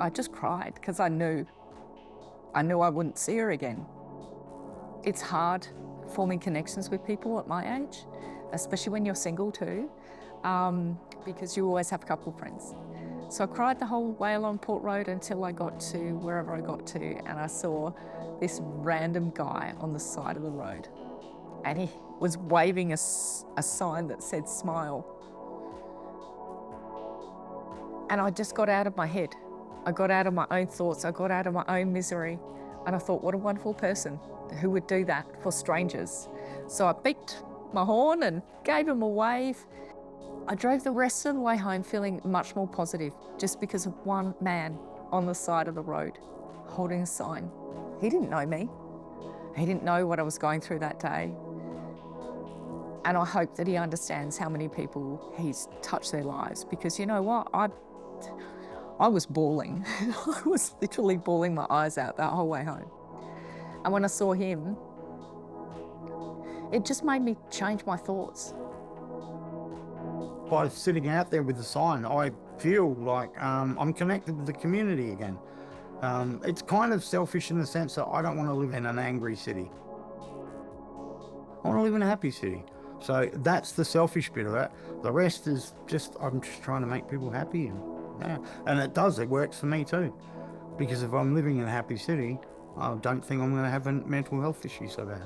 I just cried because I knew I wouldn't see her again. It's hard forming connections with people at my age, especially when you're single too, because you always have a couple of friends. So I cried the whole way along Port Road until I got to wherever I got to, and I saw this random guy on the side of the road. And he was waving a sign that said smile. And I just got out of my head. I got out of my own thoughts. I got out of my own misery. And I thought, what a wonderful person who would do that for strangers. So I beeped my horn and gave him a wave. I drove the rest of the way home feeling much more positive just because of one man on the side of the road holding a sign. He didn't know me. He didn't know what I was going through that day. And I hope that he understands how many people he's touched their lives, because you know what? I was bawling. I was literally bawling my eyes out that whole way home. And when I saw him, it just made me change my thoughts. By sitting out there with the sign, I feel like I'm connected to the community again. It's kind of selfish in the sense that I don't want to live in an angry city. I want to live in a happy city. So that's the selfish bit of it. The rest is just, I'm just trying to make people happy. And it does, it works for me too. Because if I'm living in a happy city, I don't think I'm going to have a mental health issue so bad.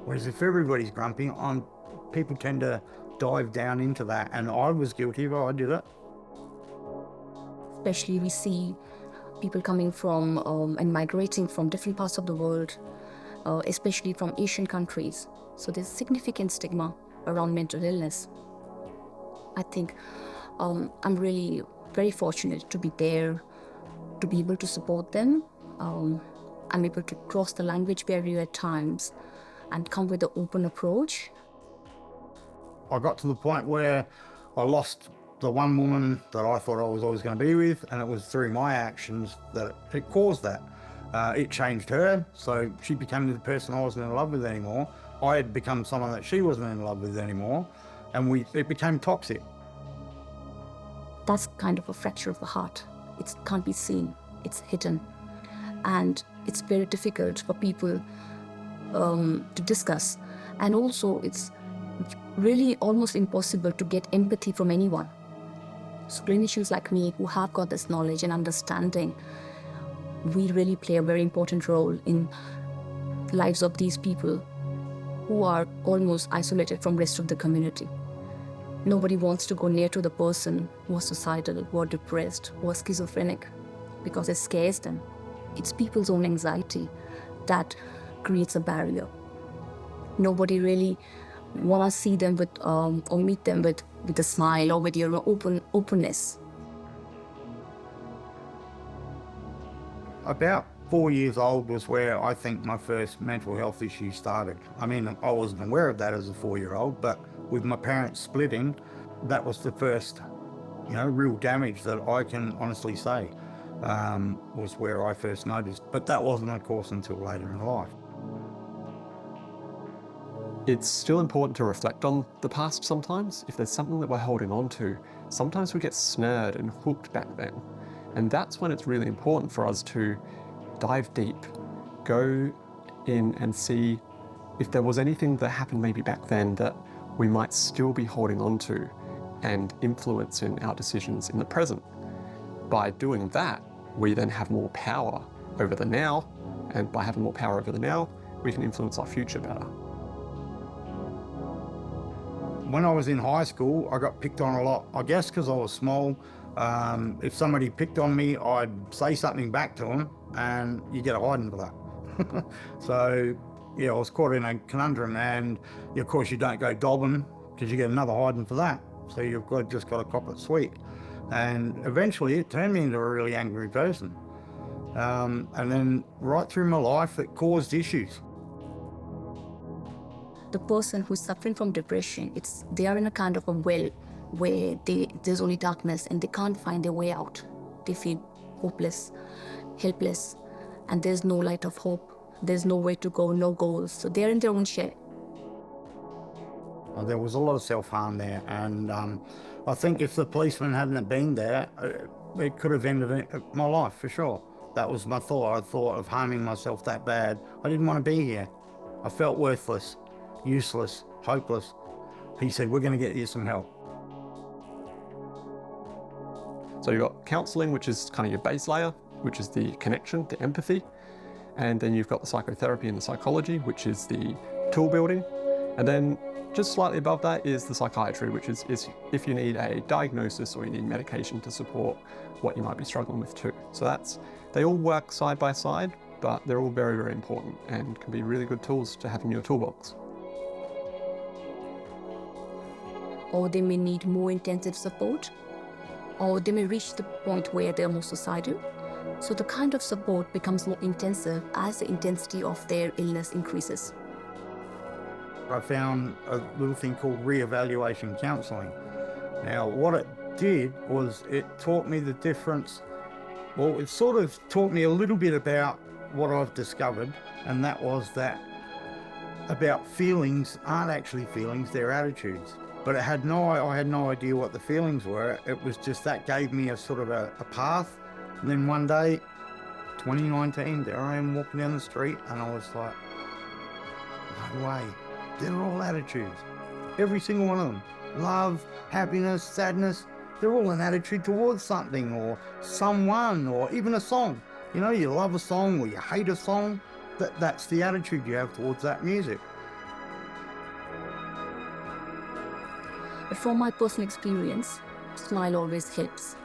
Whereas if everybody's grumpy, people tend to dive down into that, and I was guilty of it. I did it. Especially we see people coming from and migrating from different parts of the world, especially from Asian countries. So there's significant stigma around mental illness. I think I'm really very fortunate to be there, to be able to support them. I'm able to cross the language barrier at times and come with an open approach. I got to the point where I lost the one woman that I thought I was always going to be with, and it was through my actions that it caused that. It changed her, so she became the person I wasn't in love with anymore. I had become someone that she wasn't in love with anymore, and it became toxic. That's kind of a fracture of the heart. It can't be seen, it's hidden. And it's very difficult for people to discuss. And also it's really almost impossible to get empathy from anyone. So clinicians like me who have got this knowledge and understanding, we really play a very important role in the lives of these people who are almost isolated from the rest of the community. Nobody wants to go near to the person who is suicidal, who are depressed, who are schizophrenic, because it scares them. It's people's own anxiety that creates a barrier. Nobody really want to see them with, or meet them with a smile or with your openness. About 4 years old was where I think my first mental health issue started. I mean, I wasn't aware of that as a 4-year-old, but with my parents splitting, that was the first, real damage that I can honestly say was where I first noticed. But that wasn't, of course, until later in life. It's still important to reflect on the past sometimes. If there's something that we're holding on to, sometimes we get snared and hooked back then. And that's when it's really important for us to dive deep, go in and see if there was anything that happened maybe back then that we might still be holding on to and influencing our decisions in the present. By doing that, we then have more power over the now, and by having more power over the now, we can influence our future better. When I was in high school, I got picked on a lot, I guess because I was small. If somebody picked on me, I'd say something back to them, and you get a hiding for that. So, yeah, I was caught in a conundrum, and of course you don't go dobbing because you get another hiding for that. So you've just got to cop it sweet. And eventually it turned me into a really angry person. And then right through my life, it caused issues. The person who's suffering from depression, they are in a kind of a well where there's only darkness and they can't find their way out. They feel hopeless, helpless, and there's no light of hope. There's no way to go, no goals. So they're in their own shell. There was a lot of self-harm there, and I think if the policeman hadn't been there, it could have ended my life for sure. That was my thought. I thought of harming myself that bad. I didn't want to be here. I felt worthless, useless, hopeless. He said, we're going to get you some help. So you've got counselling, which is kind of your base layer, which is the connection, the empathy. And then you've got the psychotherapy and the psychology, which is the tool building. And then just slightly above that is the psychiatry, which is if you need a diagnosis or you need medication to support what you might be struggling with too. So they all work side by side, but they're all very, very important and can be really good tools to have in your toolbox. Or they may need more intensive support, or they may reach the point where they're more suicidal. So the kind of support becomes more intensive as the intensity of their illness increases. I found a little thing called re-evaluation counselling. Now, what it did was it taught me the difference. Well, it sort of taught me a little bit about what I've discovered, and that was that about feelings aren't actually feelings, they're attitudes. But I had no idea what the feelings were. It was just that gave me a sort of a path. And then one day, 2019, there I am walking down the street, and I was like, no way. They're all attitudes. Every single one of them. Love, happiness, sadness. They're all an attitude towards something or someone or even a song. You know, you love a song or you hate a song. That's the attitude you have towards that music. But from my personal experience, smile always helps.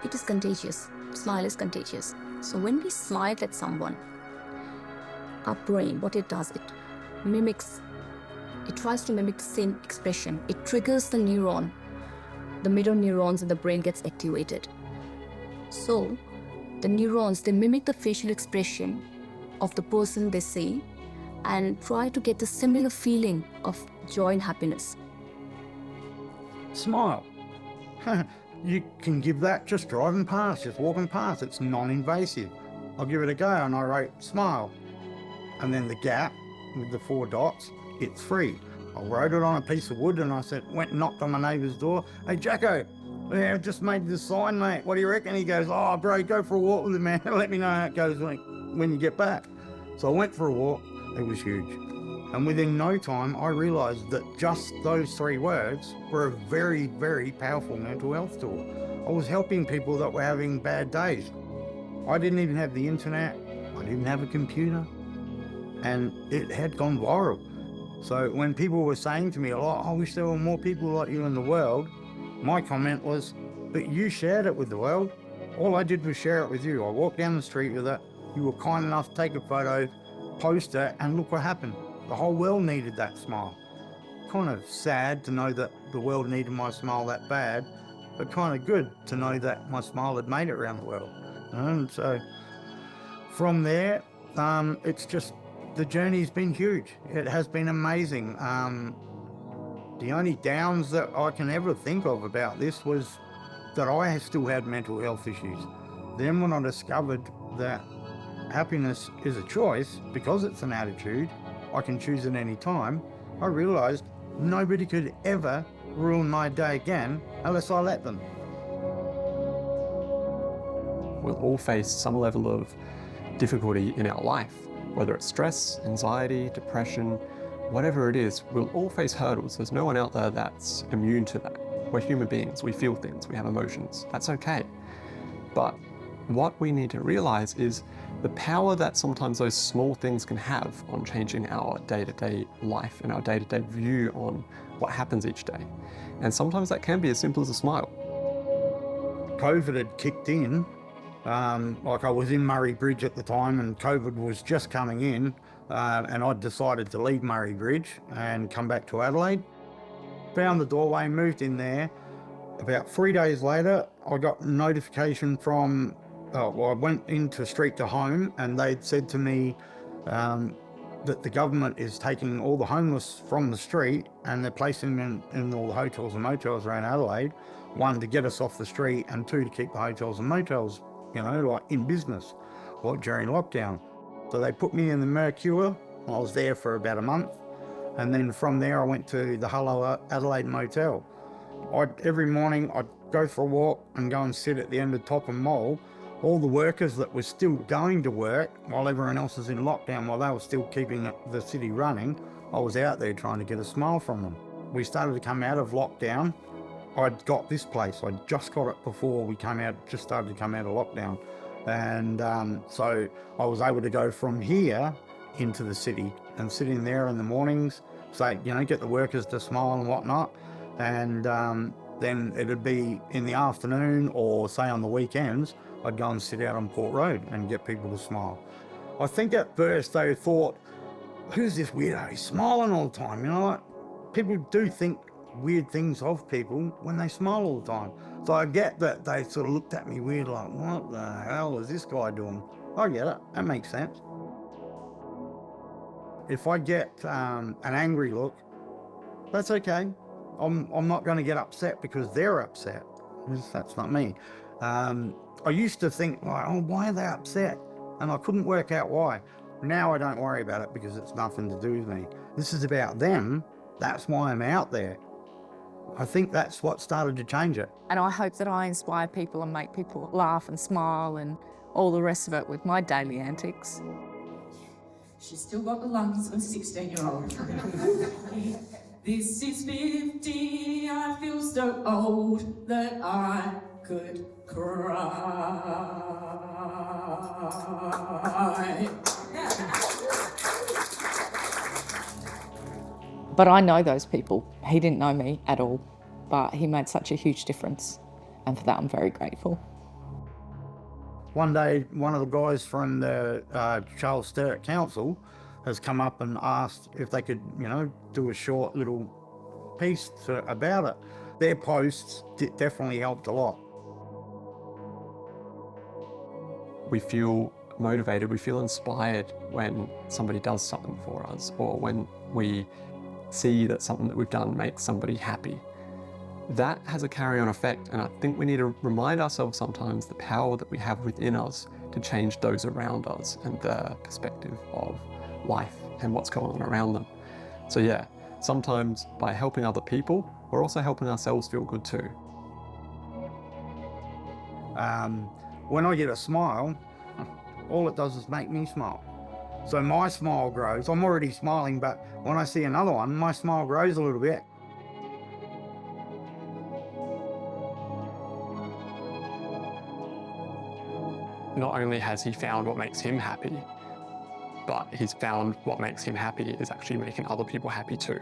It is contagious. Smile is contagious. So when we smile at someone, our brain, what it does, it tries to mimic the same expression. It triggers the neuron. The mirror neurons in the brain gets activated. So the neurons, they mimic the facial expression of the person they see and try to get the similar feeling of joy and happiness. Smile. You can give that just driving past, just walking past. It's non-invasive. I'll give it a go, and I wrote smile. And then the gap with the 4 dots, it's free. I wrote it on a piece of wood, and I went and knocked on my neighbour's door. Hey, Jacko, I just made this sign, mate. What do you reckon? He goes, oh, bro, go for a walk with it, man. Let me know how it goes when you get back. So I went for a walk. It was huge. And within no time, I realised that just those 3 words were a very, very powerful mental health tool. I was helping people that were having bad days. I didn't even have the internet. I didn't have a computer. And it had gone viral. So when people were saying to me, oh, I wish there were more people like you in the world, my comment was, but you shared it with the world. All I did was share it with you. I walked down the street with it. You were kind enough to take a photo, post it, and look what happened. The whole world needed that smile. Kind of sad to know that the world needed my smile that bad, but kind of good to know that my smile had made it around the world. And so from there, it's just, the journey's been huge. It has been amazing. The only downs that I can ever think of about this was that I still had mental health issues. Then when I discovered that happiness is a choice, because it's an attitude, I can choose at any time, I realised nobody could ever ruin my day again unless I let them. We'll all face some level of difficulty in our life, whether it's stress, anxiety, depression, whatever it is, we'll all face hurdles. There's no one out there that's immune to that. We're human beings, we feel things, we have emotions. That's okay. But what we need to realize is the power that sometimes those small things can have on changing our day-to-day life and our day-to-day view on what happens each day. And sometimes that can be as simple as a smile. COVID had kicked in. Like I was in Murray Bridge at the time and COVID was just coming in, and I'd decided to leave Murray Bridge and come back to Adelaide. Found the doorway, moved in there. About 3 days later, I got notification from, I went into Street to Home and they'd said to me that the government is taking all the homeless from the street and they're placing them in all the hotels and motels around Adelaide. 1, to get us off the street, and 2, to keep the hotels and motels, you know, like in business, like during lockdown. So they put me in the Mercure. I was there for about a month. And then from there, I went to the Hello Adelaide Motel. Every morning, I'd go for a walk and go and sit at the end of Topham Mall. All the workers that were still going to work while everyone else was in lockdown, while they were still keeping the city running, I was out there trying to get a smile from them. We started to come out of lockdown. I'd got this place. I'd just got it before we just started to come out of lockdown. And so I was able to go from here into the city and sit in there in the mornings, say, get the workers to smile and whatnot. And then it'd be in the afternoon or say on the weekends, I'd go and sit out on Port Road and get people to smile. I think at first they thought, who's this weirdo? He's smiling all the time. Like people do think weird things of people when they smile all the time. So I get that they sort of looked at me weird, like, what the hell is this guy doing? I get it, that makes sense. If I get an angry look, that's okay. I'm not going to get upset because they're upset. That's not me. I used to think, like, oh, why are they upset? And I couldn't work out why. Now I don't worry about it because it's nothing to do with me. This is about them. That's why I'm out there. I think that's what started to change it. And I hope that I inspire people and make people laugh and smile and all the rest of it with my daily antics. She's still got the lungs of a 16-year-old. This is 50, I feel so old that I could cry. But I know those people. He didn't know me at all, but he made such a huge difference. And for that, I'm very grateful. One day, one of the guys from the Charles Sturt Council has come up and asked if they could, do a short little piece about it. Their posts definitely helped a lot. We feel motivated, we feel inspired when somebody does something for us, or when we see that something that we've done makes somebody happy. That has a carry-on effect, and I think we need to remind ourselves sometimes the power that we have within us to change those around us and their perspective of life and what's going on around them. So yeah, sometimes by helping other people, we're also helping ourselves feel good too. When I get a smile, all it does is make me smile. So my smile grows. I'm already smiling, but when I see another one, my smile grows a little bit. Not only has he found what makes him happy, but he's found what makes him happy is actually making other people happy too.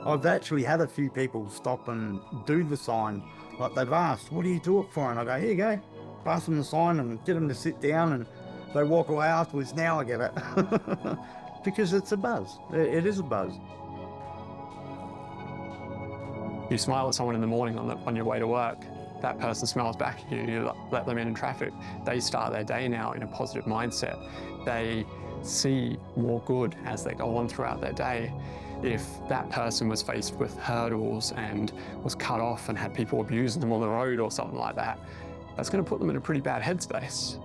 I've actually had a few people stop and do the sign. Like they've asked, what do you do it for? And I go, here you go. Pass them the sign and get them to sit down, and they walk away afterwards. Now I get it. Because it's a buzz. It is a buzz. You smile at someone in the morning on your way to work. That person smiles back at you, you let them in traffic. They start their day now in a positive mindset. They see more good as they go on throughout their day. If that person was faced with hurdles and was cut off and had people abusing them on the road or something like that, that's going to put them in a pretty bad headspace.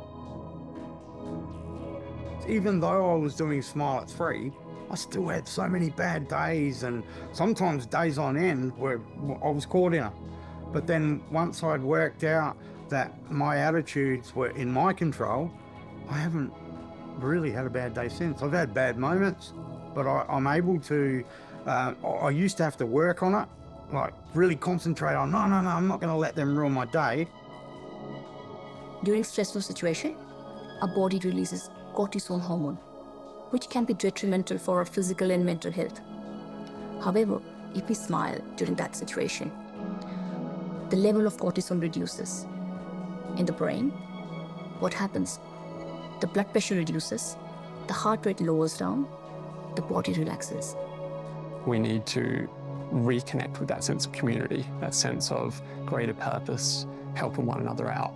Even though I was doing Smile It's Free, I still had so many bad days, and sometimes days on end where I was caught in it. But then once I'd worked out that my attitudes were in my control, I haven't really had a bad day since. I've had bad moments, but I'm able to, I used to have to work on it, like really concentrate on, no, I'm not going to let them ruin my day. During stressful situation, our body releases cortisol hormone, which can be detrimental for our physical and mental health. However, if we smile during that situation, the level of cortisol reduces. In the brain, what happens? The blood pressure reduces, the heart rate lowers down, the body relaxes. We need to reconnect with that sense of community, that sense of greater purpose, helping one another out.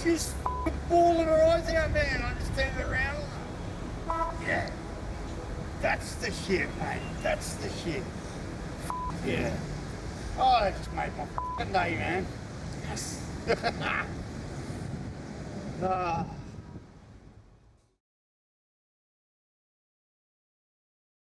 She's bawling her eyes out, man. I just turned around. Yeah. That's the shit, mate. That's the shit. Yeah. Oh, that just made my day, man. Yes. Ah.